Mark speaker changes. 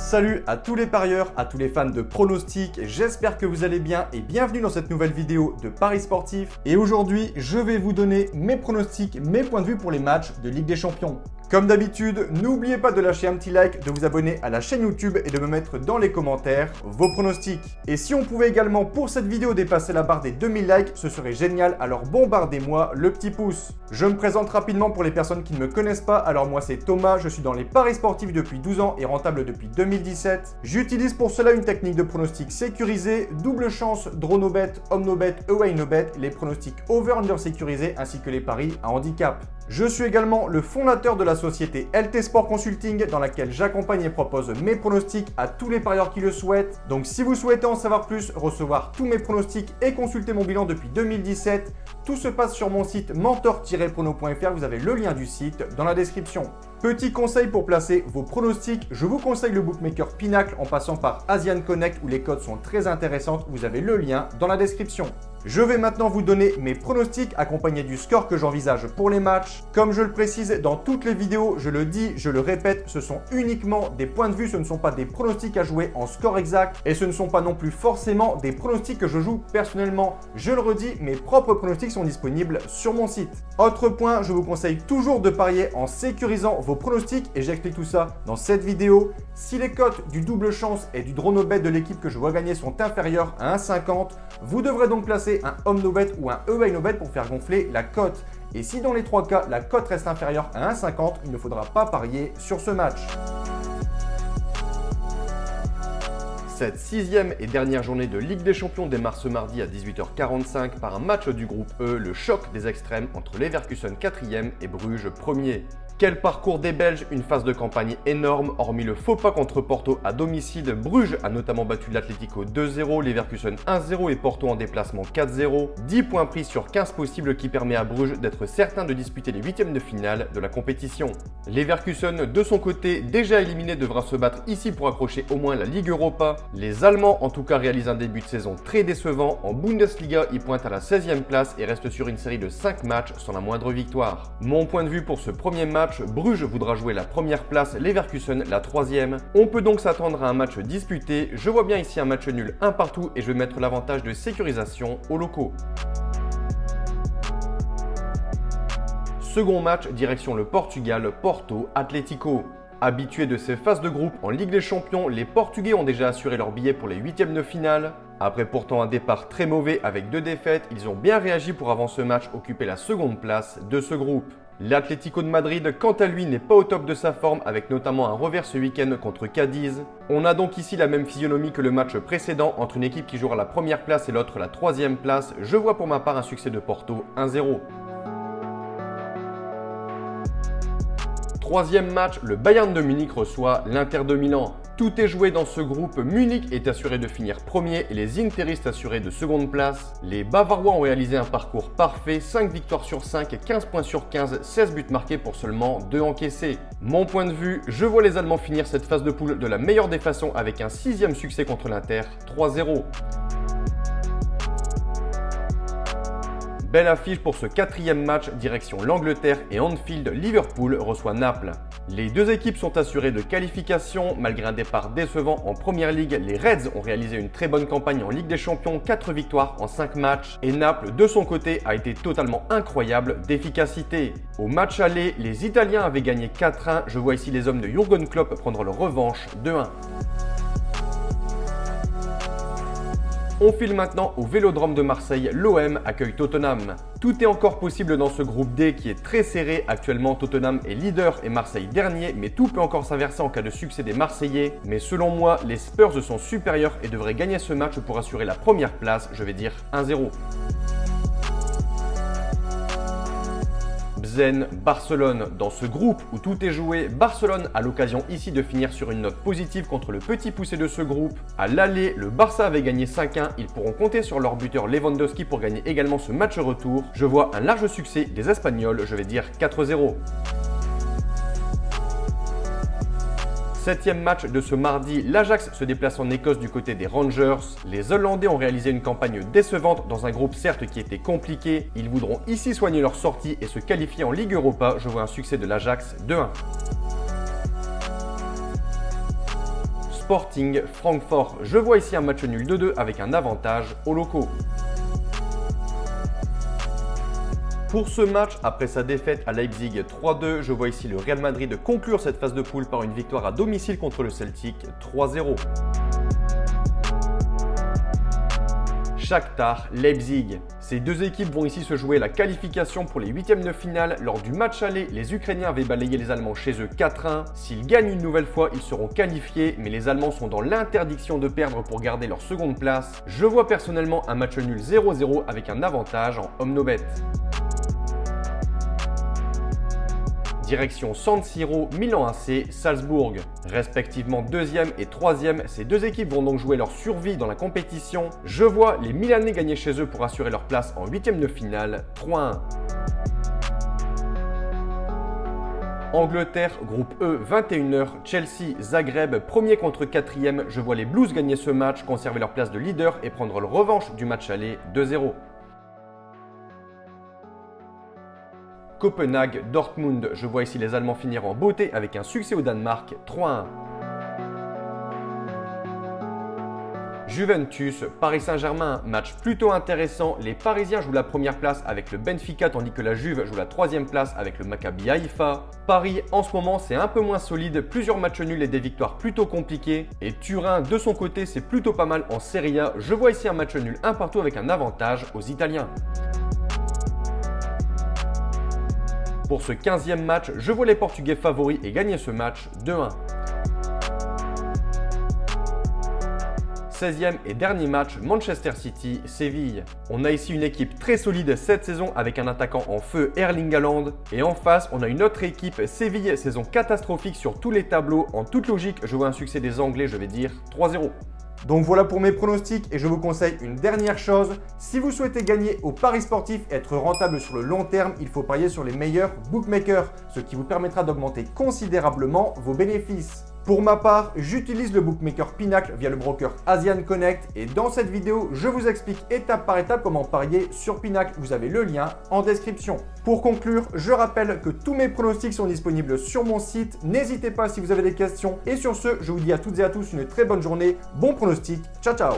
Speaker 1: Salut à tous les parieurs, à tous les fans de pronostics, j'espère que vous allez bien et bienvenue dans cette nouvelle vidéo de Paris Sportif. Et aujourd'hui, je vais vous donner mes pronostics, mes points de vue pour les matchs de Ligue des Champions. Comme d'habitude, n'oubliez pas de lâcher un petit like, de vous abonner à la chaîne YouTube et de me mettre dans les commentaires vos pronostics. Et si on pouvait également pour cette vidéo dépasser la barre des 2000 likes, ce serait génial, alors bombardez-moi le petit pouce. Je me présente rapidement pour les personnes qui ne me connaissent pas, alors moi c'est Thomas, je suis dans les paris sportifs depuis 12 ans et rentable depuis 2017. J'utilise pour cela une technique de pronostic sécurisée, double chance, draw no bet, home no bet, away no bet, les pronostics over-under sécurisés ainsi que les paris à handicap. Je suis également le fondateur de la société LT Sport Consulting dans laquelle j'accompagne et propose mes pronostics à tous les parieurs qui le souhaitent. Donc si vous souhaitez en savoir plus, recevoir tous mes pronostics et consulter mon bilan depuis 2017, tout se passe sur mon site mentor-prono.fr, vous avez le lien du site dans la description. Petit conseil pour placer vos pronostics, je vous conseille le bookmaker Pinacle en passant par Asian Connect où les codes sont très intéressantes, vous avez le lien dans la description. Je vais maintenant vous donner mes pronostics accompagnés du score que j'envisage pour les matchs. Comme je le précise dans toutes les vidéos, je le dis, je le répète, ce sont uniquement des points de vue, ce ne sont pas des pronostics à jouer en score exact et ce ne sont pas non plus forcément des pronostics que je joue personnellement. Je le redis, mes propres pronostics sont disponibles sur mon site. Autre point, je vous conseille toujours de parier en sécurisant vos pronostics et j'explique tout ça dans cette vidéo. Si les cotes du double chance et du draw no bet de l'équipe que je vois gagner sont inférieures à 1,50, vous devrez donc placer un home no bet ou un away no bet pour faire gonfler la cote. Et si dans les trois cas, la cote reste inférieure à 1,50, il ne faudra pas parier sur ce match. Cette sixième et dernière journée de Ligue des Champions démarre ce mardi à 18h45 par un match du groupe E, le choc des extrêmes entre Leverkusen 4e et Bruges 1er. Quel parcours des Belges, une phase de campagne énorme, hormis le faux pas contre Porto à domicile. Bruges a notamment battu l'Atlético 2-0, Leverkusen 1-0 et Porto en déplacement 4-0. 10 points pris sur 15 possibles qui permet à Bruges d'être certain de disputer les huitièmes de finale de la compétition. Leverkusen, de son côté, déjà éliminé, devra se battre ici pour accrocher au moins la Ligue Europa. Les Allemands, en tout cas, réalisent un début de saison très décevant. En Bundesliga, ils pointent à la 16e place et restent sur une série de 5 matchs sans la moindre victoire. Mon point de vue pour ce premier match, Bruges voudra jouer la première place, Leverkusen la 3e. On peut donc s'attendre à un match disputé. Je vois bien ici un match nul, un partout et je vais mettre l'avantage de sécurisation aux locaux. Second match, direction le Portugal, Porto Atlético. Habitués de ces phases de groupe en Ligue des Champions, les Portugais ont déjà assuré leur billet pour les huitièmes de finale. Après pourtant un départ très mauvais avec 2 défaites, ils ont bien réagi pour avant ce match occuper la seconde place de ce groupe. L'Atlético de Madrid, quant à lui, n'est pas au top de sa forme avec notamment un revers ce week-end contre Cadiz. On a donc ici la même physionomie que le match précédent entre une équipe qui jouera la première place et l'autre la 3e place. Je vois pour ma part un succès de Porto 1-0. Troisième match, le Bayern de Munich reçoit l'Inter de Milan. Tout est joué dans ce groupe, Munich est assuré de finir premier et les Interistes assurés de seconde place. Les Bavarois ont réalisé un parcours parfait, 5 victoires sur 5, 15 points sur 15, 16 buts marqués pour seulement 2 encaissés. Mon point de vue, je vois les Allemands finir cette phase de poule de la meilleure des façons avec un 6e succès contre l'Inter, 3-0. Belle affiche pour ce 4e match, direction l'Angleterre et Anfield, Liverpool reçoit Naples. Les deux équipes sont assurées de qualification. Malgré un départ décevant en Première Ligue, les Reds ont réalisé une très bonne campagne en Ligue des Champions, 4 victoires en 5 matchs. Et Naples, de son côté, a été totalement incroyable d'efficacité. Au match aller, les Italiens avaient gagné 4-1. Je vois ici les hommes de Jürgen Klopp prendre leur revanche 2-1. On file maintenant au Vélodrome de Marseille, l'OM accueille Tottenham. Tout est encore possible dans ce groupe D qui est très serré. Actuellement, Tottenham est leader et Marseille dernier, mais tout peut encore s'inverser en cas de succès des Marseillais. Mais selon moi, les Spurs sont supérieurs et devraient gagner ce match pour assurer la première place, je vais dire 1-0. Barcelone. Dans ce groupe où tout est joué, Barcelone a l'occasion ici de finir sur une note positive contre le petit poussé de ce groupe. À l'aller, le Barça avait gagné 5-1. Ils pourront compter sur leur buteur Lewandowski pour gagner également ce match retour. Je vois un large succès des Espagnols, je vais dire 4-0. 7e match de ce mardi, l'Ajax se déplace en Écosse du côté des Rangers. Les Hollandais ont réalisé une campagne décevante dans un groupe certes qui était compliqué. Ils voudront ici soigner leur sortie et se qualifier en Ligue Europa. Je vois un succès de l'Ajax 2-1. Sporting Francfort. Je vois ici un match nul 2-2 avec un avantage aux locaux. Pour ce match, après sa défaite à Leipzig 3-2, je vois ici le Real Madrid conclure cette phase de poule par une victoire à domicile contre le Celtic 3-0. Shakhtar Leipzig. Ces deux équipes vont ici se jouer la qualification pour les huitièmes de finale. Lors du match aller, les Ukrainiens avaient balayé les Allemands chez eux 4-1. S'ils gagnent une nouvelle fois, ils seront qualifiés, mais les Allemands sont dans l'interdiction de perdre pour garder leur seconde place. Je vois personnellement un match nul 0-0 avec un avantage en homme no bet. Direction San Siro, Milan AC, Salzbourg. Respectivement 2e et 3e, ces deux équipes vont donc jouer leur survie dans la compétition. Je vois les Milanais gagner chez eux pour assurer leur place en huitième de finale 3-1. Angleterre, groupe E, 21h, Chelsea, Zagreb, premier contre 4e. Je vois les Blues gagner ce match, conserver leur place de leader et prendre le revanche du match aller 2-0. Copenhague, Dortmund, je vois ici les Allemands finir en beauté avec un succès au Danemark 3-1. Juventus, Paris Saint-Germain, match plutôt intéressant. Les Parisiens jouent la première place avec le Benfica tandis que la Juve joue la troisième place avec le Maccabi Haïfa. Paris en ce moment c'est un peu moins solide, plusieurs matchs nuls et des victoires plutôt compliquées. Et Turin de son côté c'est plutôt pas mal en Serie A. Je vois ici un match nul un partout avec un avantage aux Italiens. Pour ce 15e match, je vois les Portugais favoris et gagner ce match 2-1. 16e et dernier match, Manchester City, Séville. On a ici une équipe très solide cette saison avec un attaquant en feu, Erling Haaland. Et en face, on a une autre équipe, Séville, saison catastrophique sur tous les tableaux. En toute logique, je vois un succès des Anglais, je vais dire 3-0. Donc voilà pour mes pronostics et je vous conseille une dernière chose. Si vous souhaitez gagner au paris sportif et être rentable sur le long terme, il faut parier sur les meilleurs bookmakers, ce qui vous permettra d'augmenter considérablement vos bénéfices. Pour ma part, j'utilise le bookmaker Pinacle via le broker Asian Connect et dans cette vidéo, je vous explique étape par étape comment parier sur Pinacle. Vous avez le lien en description. Pour conclure, je rappelle que tous mes pronostics sont disponibles sur mon site. N'hésitez pas si vous avez des questions. Et sur ce, je vous dis à toutes et à tous une très bonne journée. Bon pronostic. Ciao, ciao!